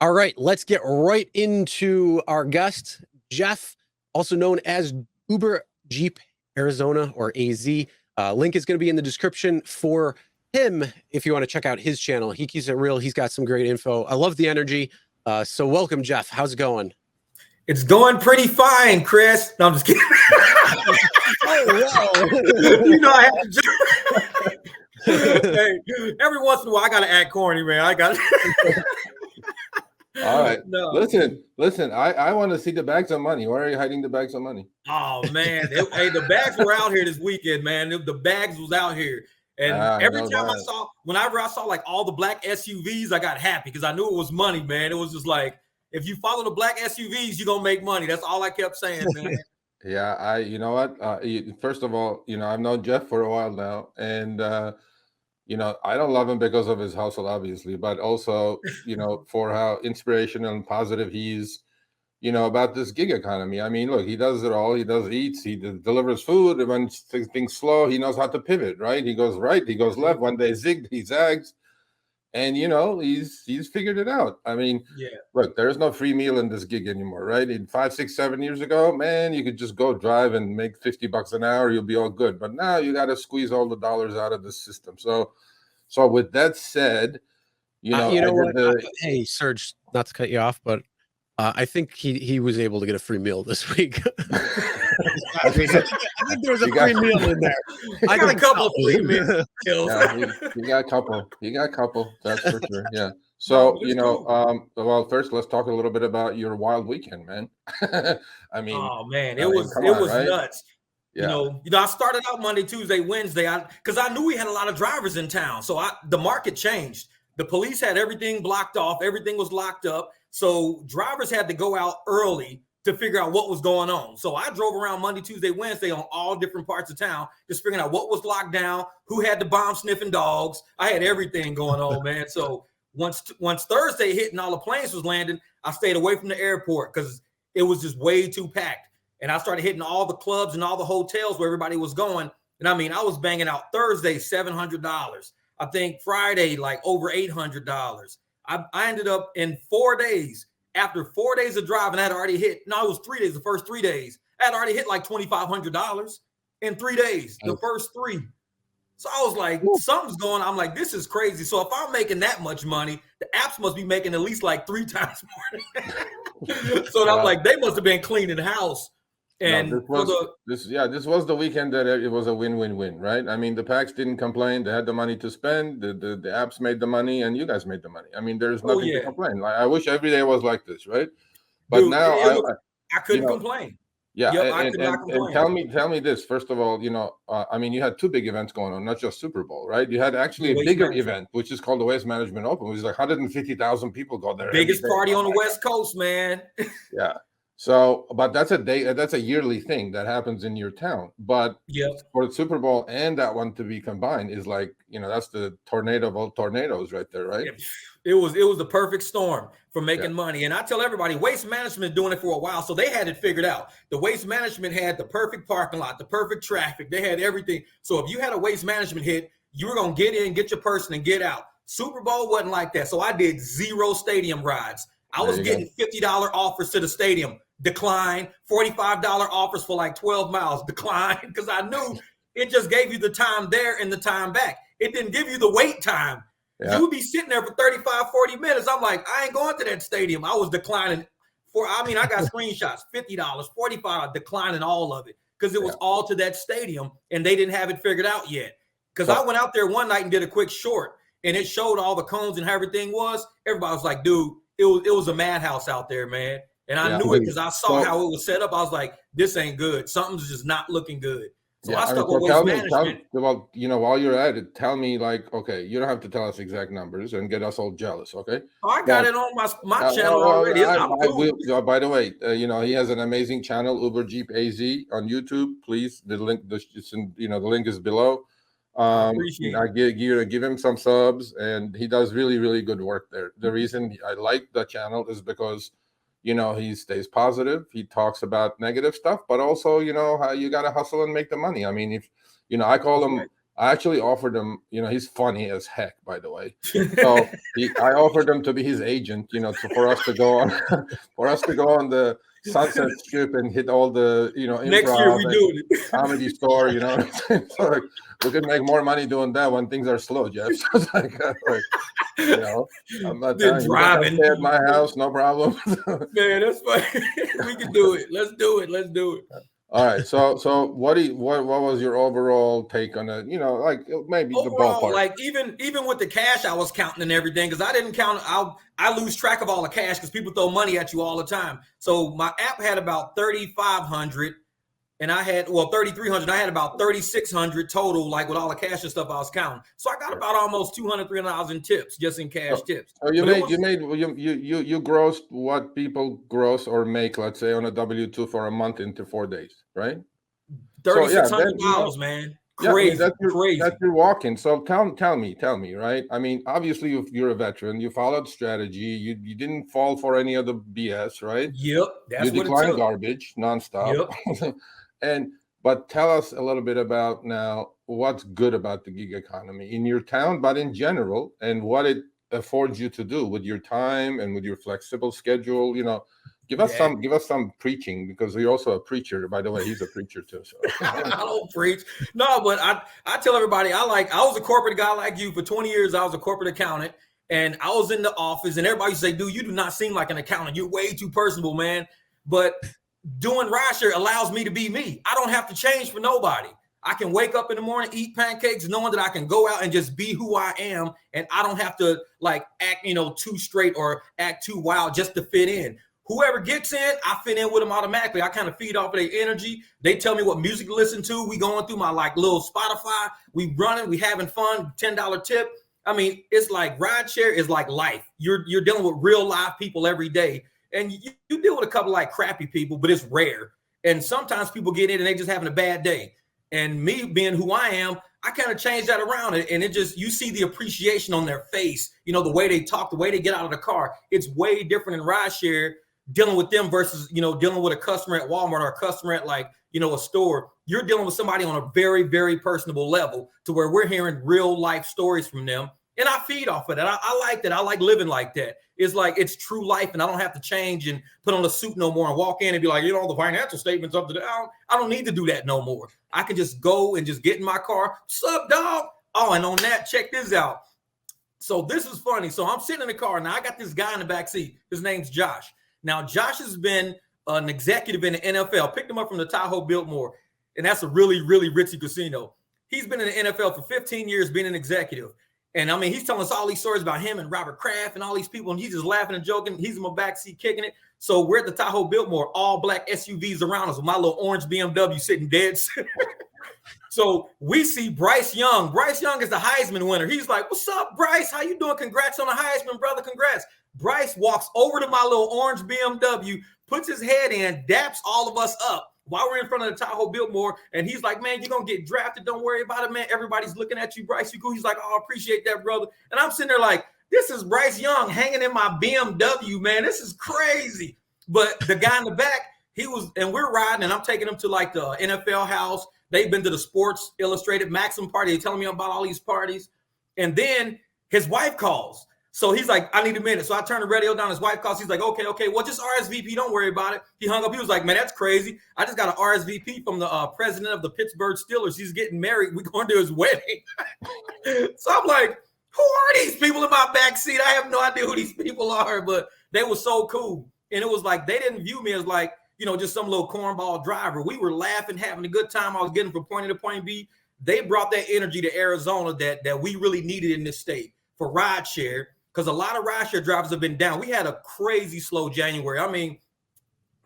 All right, let's get right into our guest, Jeff, also known as Uber Jeep Arizona or AZ. Link is going to be in the description for him if you want to check out his channel. He keeps it real. He's got some great info. I love the energy. So welcome, Jeff. How's it going? It's going pretty fine, Chris. No, I'm just kidding. Oh, wow. You know, I have to. Hey, every once in a while, I got to act corny, man. I got All right. No. Listen. I want to see the bags of money. Why are you hiding the bags of money? Oh, man. Hey, the bags were out here this weekend, man. The bags was out here. And every time whenever I saw like all the black SUVs, I got happy because I knew it was money, man. It was just like, if you follow the black SUVs, you're gonna make money. That's all I kept saying, man. Yeah, you know what? First of all, I've known Jeff for a while now, and I don't love him because of his hustle, obviously, but also, for how inspirational and positive he is, about this gig economy. I mean, look, he does it all. He eats, he delivers food. When things slow, he knows how to pivot, right? He goes right, he goes left. One day he zags. And he's figured it out. I mean, look, there's no free meal in this gig anymore, right? In 5, 6, 7 years ago, man, you could just go drive and make $50 an hour, you'll be all good. But now you got to squeeze all the dollars out of the system. So with that said, hey, Serge, not to cut you off, but I think he was able to get a free meal this week. I think there was a free meal in there. I got a couple of free meals. Yeah, he got a couple. He got a couple. That's for sure. Yeah. So well, first let's talk a little bit about your wild weekend, man. I mean, oh man, it was right? Nuts. Yeah. I started out Monday, Tuesday, Wednesday, because I knew we had a lot of drivers in town. So the market changed. The police had everything blocked off. Everything was locked up. So drivers had to go out early to figure out what was going on. So I drove around Monday, Tuesday, Wednesday on all different parts of town, just figuring out what was locked down, who had the bomb sniffing dogs. I had everything going on, man. So once Thursday hit and all the planes was landing, I stayed away from the airport because it was just way too packed. And I started hitting all the clubs and all the hotels where everybody was going. And I mean, I was banging out Thursday, $700. I think Friday, like over $800. I ended up in 4 days. After 4 days of driving, I had already hit. No, it was 3 days. The first 3 days, I had already hit like $2,500 in 3 days. The first 3. So I was like, something's going on. I'm like, this is crazy. So if I'm making that much money, the apps must be making at least like 3 times more. So I'm like, they must have been cleaning the house. And this was the weekend that it was a win-win-win, right? I mean, the PACs didn't complain; they had the money to spend. The apps made the money, and you guys made the money. I mean, there's nothing to complain. Like, I wish every day was like this, right? But dude, now I couldn't complain. Yeah, and tell me this first of all. I mean, you had 2 big events going on, not just Super Bowl, right? You had actually a bigger event, which is called the Waste Management Open, which is like 150,000 people go there. Biggest party on the West Coast, man. Yeah. So, but that's a yearly thing that happens in your town. But for the Super Bowl and that one to be combined is like, that's the tornado of all tornadoes right there, right? It was the perfect storm for making money. And I tell everybody, Waste Management doing it for a while, so they had it figured out. The Waste Management had the perfect parking lot, the perfect traffic. They had everything. So if you had a Waste Management hit, you were going to get in, get your person, and get out. Super Bowl wasn't like that. So I did 0 stadium rides. I was getting $50 offers to the stadium. Decline. $45 offers for like 12 miles. Decline. Because I knew it just gave you the time there and the time back. It didn't give you the wait time. Yeah. You would be sitting there for 35, 40 minutes. I'm like, I ain't going to that stadium. I was declining. I got screenshots. $50, $45, declining all of it. Because it was all to that stadium. And they didn't have it figured out yet. Because I went out there one night and did a quick short. And it showed all the cones and how everything was. Everybody was like, dude, it was a madhouse out there, man. And I knew it because I saw how it was set up. I was like, this ain't good. Something's just not looking good. So I stuck with Waste Management. Well, while you're at it, tell me, like, okay, you don't have to tell us exact numbers and get us all jealous, okay? Oh, I got it on my channel already. By the way, he has an amazing channel, Uber Jeep AZ on YouTube. Please, the link is below. I give him some subs, and he does really, really good work there. The reason I like the channel is because he stays positive. He talks about negative stuff, but also how you got to hustle and make the money. I mean, if I call him I actually offered him, he's funny as heck, by the way. So I offered him to be his agent, for us to go on, the Sunset Strip and hit all the, Next year we do it. Comedy Store, So like, we could make more money doing that when things are slow, Jeff. So it's like, I'm not telling driving. You stay at my house, no problem. Man, that's funny. We can do it. Let's do it. All right. So what was your overall take on it? Like maybe overall, the ballpark. Like even with the cash I was counting and everything, because I didn't count. I lose track of all the cash because people throw money at you all the time. So my app had about 3,500, and I had 3,300. I had about 3,600 total, like with all the cash and stuff I was counting. So I got about almost $200, $300 in tips, just in cash tips. So you grossed what people gross or make, let's say, on a W-2 for a month into 4 days, right? $3,600, man. Crazy, crazy. That's your walk-in. So tell me, right? I mean, obviously you're a veteran. You followed strategy. You didn't fall for any of the BS, right? Yep. That's you declined garbage nonstop. Yep. But tell us a little bit about now what's good about the gig economy in your town, but in general, and what it affords you to do with your time and with your flexible schedule. Give us some preaching, because you're also a preacher. By the way, he's a preacher too. So I don't preach. No, but I tell everybody I was a corporate guy like you for 20 years. I was a corporate accountant, and I was in the office, and everybody used to say, dude, you do not seem like an accountant. You're way too personable, man. But doing RideShare allows me to be me. I don't have to change for nobody. I can wake up in the morning, eat pancakes, knowing that I can go out and just be who I am, and I don't have to like act, too straight or act too wild just to fit in. Whoever gets in, I fit in with them automatically. I kind of feed off of their energy. They tell me what music to listen to. We going through my like little Spotify. We running, we having fun, $10 tip. I mean, it's like RideShare is like life. You're dealing with real live people every day. And you deal with a couple like crappy people, but it's rare. And sometimes people get in and they just having a bad day. And me being who I am, I kind of change that around it. And it just, you see the appreciation on their face, the way they talk, the way they get out of the car. It's way different in RideShare dealing with them versus, dealing with a customer at Walmart or a customer at like, a store. You're dealing with somebody on a very, very personable level to where we're hearing real life stories from them. And I feed off of that. I like that. I like living like that. It's like, it's true life, and I don't have to change and put on a suit no more and walk in and be like, the financial statements up to the, I don't need to do that no more. I can just go and just get in my car. Sup, dog? Oh, and on that, check this out. So this is funny. So I'm sitting in the car. Now I got this guy in the back seat. His name's Josh. Now, Josh has been an executive in the NFL. Picked him up from the Tahoe Biltmore, and that's a really, really ritzy casino. He's been in the NFL for 15 years being an executive. And I mean, he's telling us all these stories about him and Robert Kraft and all these people, and he's just laughing and joking. He's in my backseat kicking it. So we're at the Tahoe Biltmore, all black SUVs around us with my little orange BMW sitting dead. So we see Bryce Young. Bryce Young is the Heisman winner. He's like, what's up, Bryce? How you doing? Congrats on the Heisman, brother. Congrats. Bryce walks over to my little orange BMW, puts his head in, daps all of us up while we're in front of the Tahoe Biltmore. And he's like, man, you're going to get drafted. Don't worry about it, man. Everybody's looking at you, Bryce. You cool. He's like, oh, I appreciate that, brother. And I'm sitting there like, this is Bryce Young hanging in my BMW, man. This is crazy. But the guy in the back, and we're riding, and I'm taking him to like the NFL house. They've been to the Sports Illustrated Maxim party. They're telling me about all these parties. And then his wife calls. So he's like, I need a minute. So I turn the radio down. His wife calls. He's like, okay. Well, just RSVP. Don't worry about it. He hung up. He was like, man, that's crazy. I just got an RSVP from the president of the Pittsburgh Steelers. He's getting married. We're going to his wedding. So I'm like, who are these people in my backseat? I have no idea who these people are, but they were so cool. And it was like, they didn't view me as like, just some little cornball driver. We were laughing, having a good time. I was getting from point A to point B. They brought that energy to Arizona that we really needed in this state for RideShare. Because a lot of RideShare drivers have been down. We had a crazy slow January. I mean,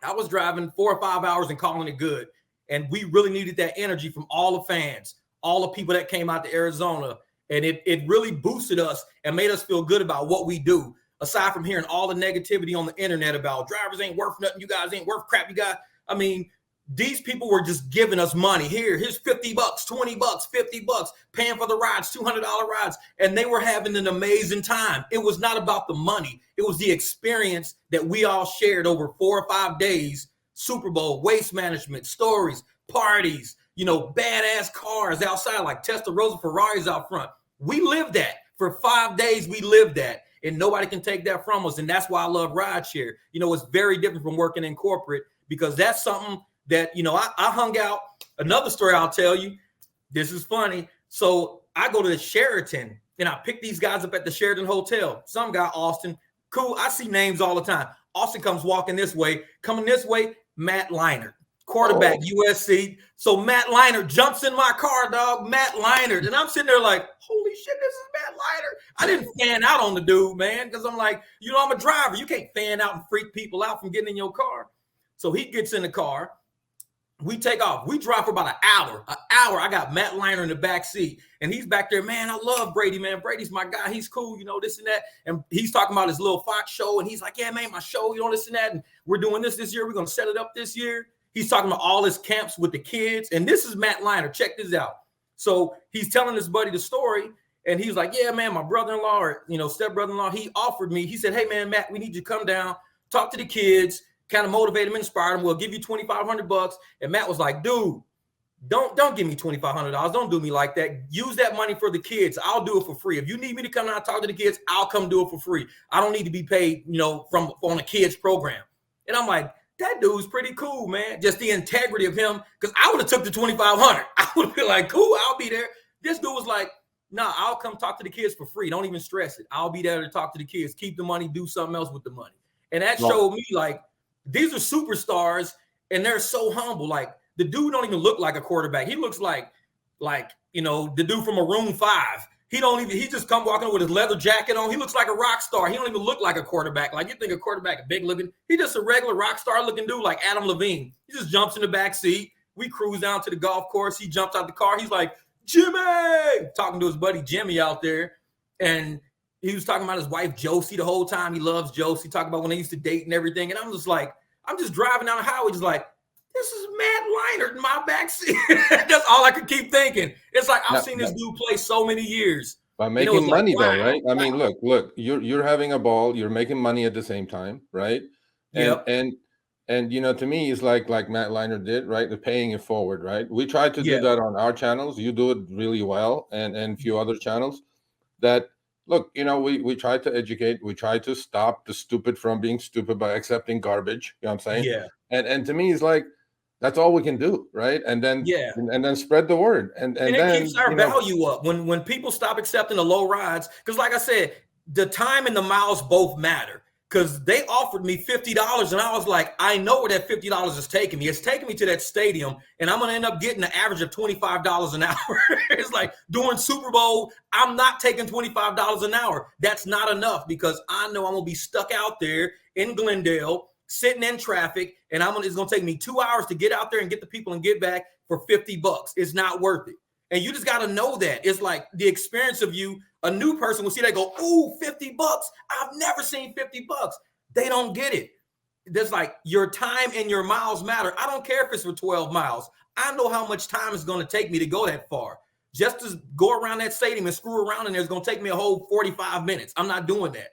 I was driving 4 or 5 hours and calling it good. And we really needed that energy from all the fans, all the people that came out to Arizona. And it really boosted us and made us feel good about what we do. Aside from hearing all the negativity on the internet about drivers ain't worth nothing, you guys ain't worth crap, you guys. I mean, these people were just giving us money. Here's $50, $20, $50, paying for the rides, $200 rides. And they were having an amazing time. It was not about the money. It was the experience that we all shared over 4 or 5 days. Super Bowl, waste management, stories, parties, badass cars outside, like Testarossa Ferraris out front. We lived that for 5 days. We lived that, and nobody can take that from us. And that's why I love rideshare. It's very different from working in corporate, because that's something that, I hung out. Another story I'll tell you. This is funny. So I go to the Sheraton and I pick these guys up at the Sheraton Hotel. Some guy, Austin, cool. I see names all the time. Austin comes walking this way, coming this way, Matt Leinart, quarterback, USC. So Matt Leinart jumps in my car, dog, Matt Leinart. And I'm sitting there like, holy shit, this is Matt Leinart. I didn't fan out on the dude, man, because I'm like, I'm a driver. You can't fan out and freak people out from getting in your car. So he gets in the car. We take off. We drive for about an hour. I got Matt Leinart in the back seat, and he's back there. Man, I love Brady, man. Brady's my guy. He's cool, this and that. And he's talking about his little Fox show, and he's like, yeah, man, my show, this and that. And we're doing this year. We're going to set it up this year. He's talking about all his camps with the kids. And this is Matt Leinart. Check this out. So he's telling his buddy the story, and he's like, yeah, man, my brother-in-law or, step-brother-in-law, he offered me. He said, hey, man, Matt, we need you to come down, talk to the kids, kind of motivate them, inspire them. We'll give you $2,500. And Matt was like, dude, don't give me $2,500. Don't do me like that. Use that money for the kids. I'll do it for free. If you need me to come down and talk to the kids, I'll come do it for free. I don't need to be paid, on a kids program. And I'm like, that dude's pretty cool, man. Just the integrity of him. Because I would have took the $2,500. I would have been like, cool, I'll be there. This dude was like, nah, I'll come talk to the kids for free. Don't even stress it. I'll be there to talk to the kids. Keep the money, do something else with the money. And that showed me like, these are superstars, and they're so humble. Like, the dude don't even look like a quarterback. He looks like the dude from Maroon 5. He just come walking with his leather jacket on. He looks like a rock star. He don't even look like a quarterback. Like, you think a quarterback, big looking. He just a regular rock star looking dude like Adam Levine. He just jumps in the back seat. We cruise down to the golf course. He jumps out the car. He's like, Jimmy, talking to his buddy Jimmy out there. And he was talking about his wife, Josie, the whole time. He loves Josie. Talking about when they used to date and everything. And I'm just driving down the highway, just like, this is Matt Leinart in my backseat. That's all I could keep thinking. It's like, I've seen this dude play so many years. By making money, though, right? I mean, look, you're having a ball. You're making money at the same time, right? And to me, it's like Matt Leinart did, right? They're paying it forward, right? We try to do that on our channels. You do it really well, and a few other channels that. Look, we try to educate. We try to stop the stupid from being stupid by accepting garbage. You know what I'm saying? Yeah. And to me, it's like, that's all we can do, right? And then and then spread the word. And it then keeps our value up. When people stop accepting the low rides, because like I said, the time and the miles both matter. Because they offered me $50, and I was like, I know where that $50 is taking me. It's taking me to that stadium, and I'm going to end up getting an average of $25 an hour. It's like during Super Bowl, I'm not taking $25 an hour. That's not enough, because I know I'm going to be stuck out there in Glendale, sitting in traffic, and it's going to take me 2 hours to get out there and get the people and get back for $50. It's not worth it. And you just got to know that. It's like the experience of you. A new person will see that, go, ooh, $50. I've never seen $50. They don't get it. There's like your time and your miles matter. I don't care if it's for 12 miles. I know how much time it's going to take me to go that far. Just to go around that stadium and screw around in there is going to take me a whole 45 minutes. I'm not doing that.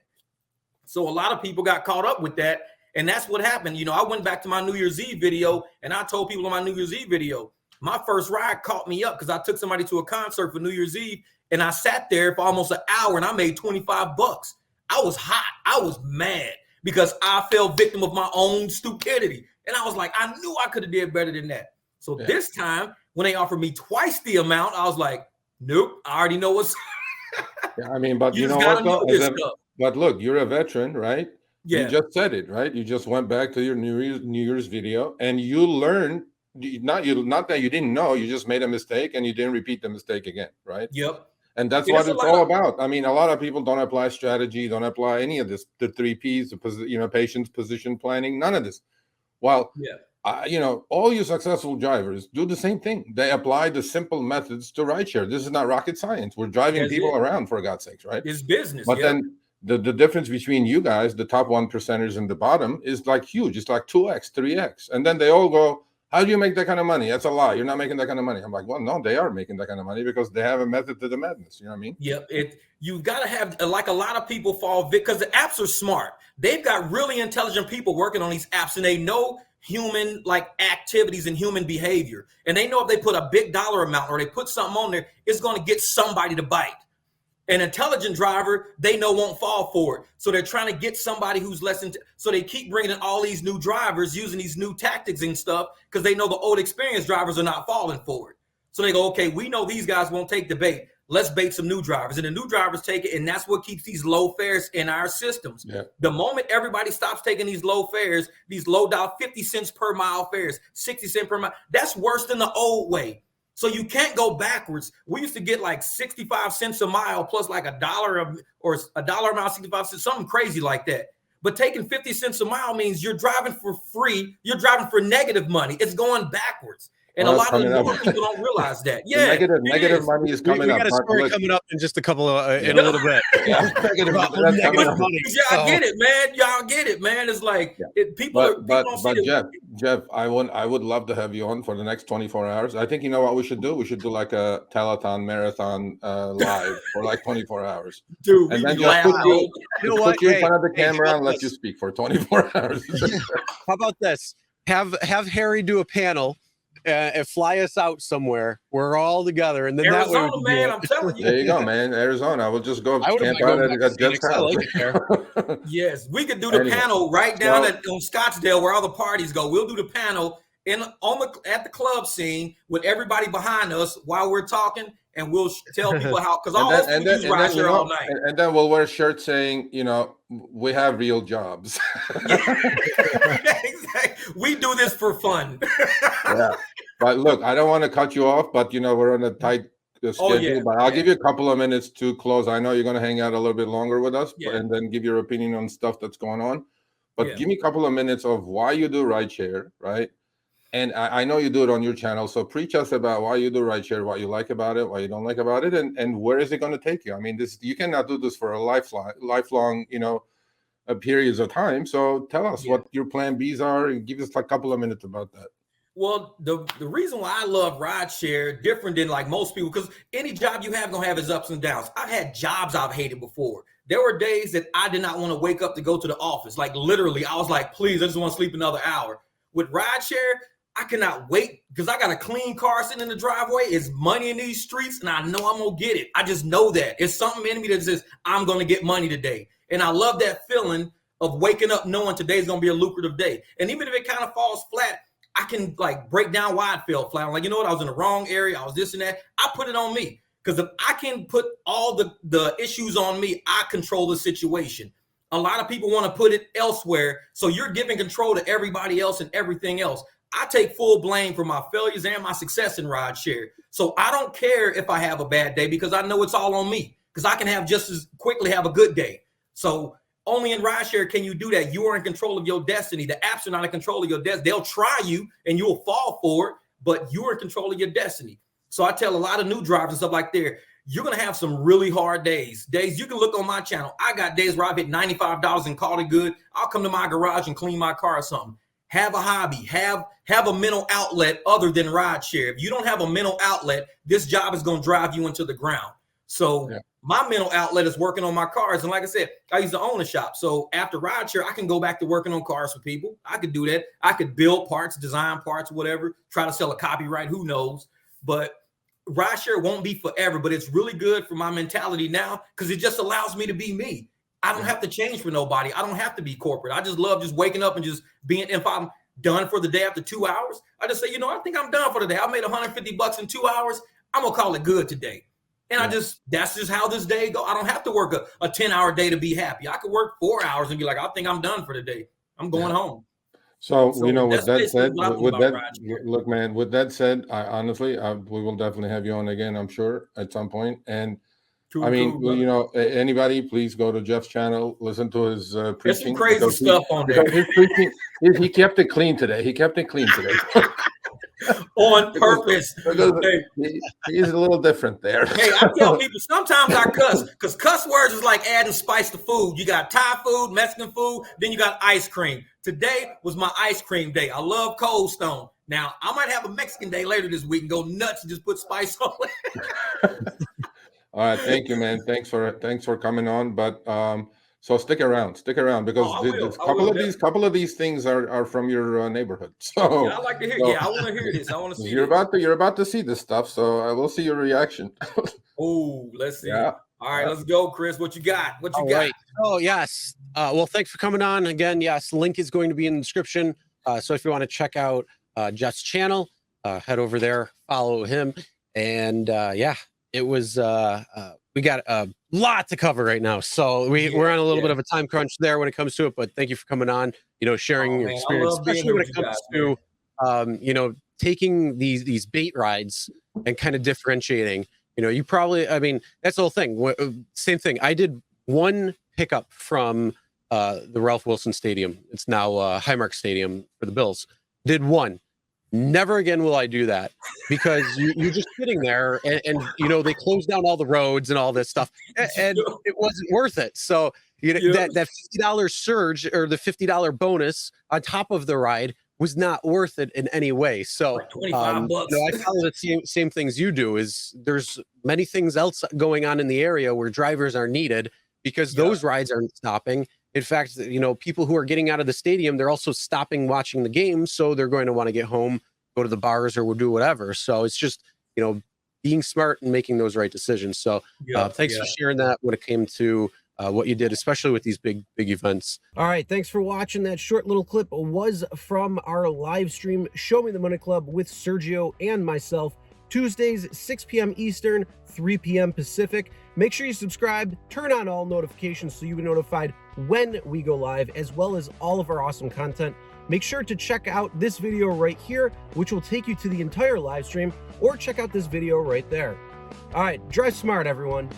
So a lot of people got caught up with that. And that's what happened. I went back to my New Year's Eve video, and I told people in my New Year's Eve video, my first ride caught me up because I took somebody to a concert for New Year's Eve, and I sat there for almost an hour, and I made $25. I was hot. I was mad because I fell victim of my own stupidity. And I was like, I knew I could have did better than that. So this time, when they offered me twice the amount, I was like, nope, I already know what's. I mean, but you know what, though? But look, you're a veteran, right? Yeah. You just said it, right? You just went back to your New Year's video, and you learned. Not that you didn't know, you just made a mistake and you didn't repeat the mistake again, right? Yep. And that's what it's all about. I mean, a lot of people don't apply strategy, don't apply any of this, the 3 Ps, patience, position, planning, none of this. Well, all you successful drivers do the same thing. They apply the simple methods to rideshare. This is not rocket science. We're driving people around, for God's sakes, right? It's business. But then the difference between you guys, the top 1%ers and the bottom, is like huge. It's like 2x, 3x. And then they all go, how do you make that kind of money? That's a lie. You're not making that kind of money. I'm like, well, no, they are making that kind of money because they have a method to the madness. You know what I mean? Yep. You've got to have, like a lot of people fall because the apps are smart. They've got really intelligent people working on these apps, and they know human like activities and human behavior. And they know if they put a big dollar amount or they put something on there, it's going to get somebody to bite. An intelligent driver, they know won't fall for it. So they're trying to get somebody who's less. So they keep bringing in all these new drivers using these new tactics and stuff because they know the old experienced drivers are not falling for it. So they go, okay, we know these guys won't take the bait. Let's bait some new drivers. And the new drivers take it. And that's what keeps these low fares in our systems. Yeah. The moment everybody stops taking these low fares, these low dollar 50 cents per mile fares, 60 cents per mile, that's worse than the old way. So you can't go backwards. We used to get like 65 cents a mile plus like $1 or $1 a mile, 65 cents, something crazy like that. But taking 50 cents a mile means you're driving for free. You're driving for negative money. It's going backwards. And a lot of the newer people don't realize that. Yeah, negative money is coming up. We got a story coming up in just a couple of in a little bit. Negative money. Y'all get it, man. Y'all get it, man. It's like people don't see it. Jeff, I would love to have you on for the next 24 hours. I think you know what we should do. We should do like a telethon marathon live for like 24 hours. Dude, and then just put you in front of the camera and let you speak for 24 hours. How about this? Have Harry do a panel. And fly us out somewhere. We're all together, and then Arizona, that way man. I'm telling you. There you go, man. Arizona. We'll just go camp out at Jeff's house. Yes, we could do the panel right down on Scottsdale, where all the parties go. We'll do the panel at the club scene with everybody behind us while we're talking, and we'll tell people how. Because all of us use RideShare all night. And then we'll wear shirts saying, we have real jobs. Exactly. We do this for fun. Yeah. But look, I don't want to cut you off, but we're on a tight schedule. But I'll give you a couple of minutes to close. I know you're going to hang out a little bit longer with us, and then give your opinion on stuff that's going on. But give me a couple of minutes of why you do RideShare, right? And I know you do it on your channel, so preach us about why you do RideShare, what you like about it, what you don't like about it, and where is it going to take you? I mean, you cannot do this for a lifelong, periods of time. So tell us what your plan Bs are, and give us a couple of minutes about that. Well, the reason why I love RideShare different than like most people, because any job you have gonna have its ups and downs. I've had jobs I've hated before. There were days that I did not want to wake up to go to the office. Like literally, I was like, please, I just want to sleep another hour. With RideShare, I cannot wait because I got a clean car sitting in the driveway. It's money in these streets, and I know I'm gonna get it. I just know that. It's something in me that says I'm gonna get money today. And I love that feeling of waking up knowing today's gonna be a lucrative day. And even if it kind of falls flat, I can like break down why it fell flat. I'm like, you know what? I was in the wrong area. I was this and that. I put it on me because if I can put all the issues on me, I control the situation. A lot of people want to put it elsewhere. So you're giving control to everybody else and everything else. I take full blame for my failures and my success in RideShare. So I don't care if I have a bad day because I know it's all on me because I can have just as quickly have a good day. So only in RideShare can you do that. You are in control of your destiny. The apps are not in control of your destiny. They'll try you and you'll fall for it, but you're in control of your destiny. So I tell a lot of new drivers and stuff like that, you're going to have some really hard days. Days you can look on my channel. I got days where I've hit $95 and called it good. I'll come to my garage and clean my car or something. Have a hobby, have a mental outlet other than RideShare. If you don't have a mental outlet, this job is going to drive you into the ground. So my mental outlet is working on my cars. And like I said, I used to own a shop. So after RideShare, I can go back to working on cars for people. I could do that. I could build parts, design parts, whatever, try to sell a copyright, who knows. But RideShare won't be forever, but it's really good for my mentality now because it just allows me to be me. I don't have to change for nobody. I don't have to be corporate. I just love just waking up and just being, if I'm done for the day after 2 hours, I just say, I think I'm done for the day. I made $150 in 2 hours. I'm going to call it good today. And that's just how this day go. I don't have to work a 10-hour day to be happy. I could work 4 hours and be like, I think I'm done for the day. I'm going home. So with that said, look, man, with that said, I honestly, we will definitely have you on again, I'm sure, at some point. And I mean, anybody, please go to Jeff's channel, listen to his preaching. There's some crazy stuff on there. His preaching, he kept it clean today. On purpose. He's a little different there. Hey, I tell people sometimes I cuss because cuss words is like adding spice to food. You got Thai food, Mexican food, then you got ice cream. Today was my ice cream day. I love Cold Stone. Now, I might have a Mexican day later this week and go nuts and just put spice on it. All right, thank you, man. Thanks for coming on. But So stick around because couple of these things are from your neighborhood. So yeah, I like to hear. Yeah, I want to hear this. I want to see. You're about to see this stuff, so I will see your reaction. Oh, let's see. Yeah. All right, let's go, Chris. What you got? What you got? Right. Oh, yes. Well, thanks for coming on again. Yes, link is going to be in the description. So if you want to check out Jeff's channel, head over there, follow him, and yeah, it was. We got a lot to cover right now, so we're on a little bit of a time crunch there when it comes to it. But thank you for coming on. Sharing your experience, especially when it comes to taking these bait rides and kind of differentiating. You probably, I mean, that's the whole thing. Same thing. I did one pickup from the Ralph Wilson Stadium. It's now Highmark Stadium for the Bills. Did one. Never again will I do that, because you're just sitting there and they closed down all the roads and all this stuff, and it wasn't worth it. So that $50 surge or the $50 bonus on top of the ride was not worth it in any way. So like $25. I follow the same things you do. Is there's many things else going on in the area where drivers are needed, because those rides aren't stopping. In fact, people who are getting out of the stadium, they're also stopping watching the game. So they're going to want to get home, go to the bars, or do whatever. So it's just, being smart and making those right decisions. So thanks for sharing that when it came to what you did, especially with these big events. All right. Thanks for watching. That short little clip was from our live stream, Show Me the Money Club with Sergio and myself, Tuesdays, 6 p.m. Eastern, 3 p.m. Pacific. Make sure you subscribe, turn on all notifications so you get notified when we go live, as well as all of our awesome content. Make sure to check out this video right here, which will take you to the entire live stream, or check out this video right there. All right, drive smart, everyone.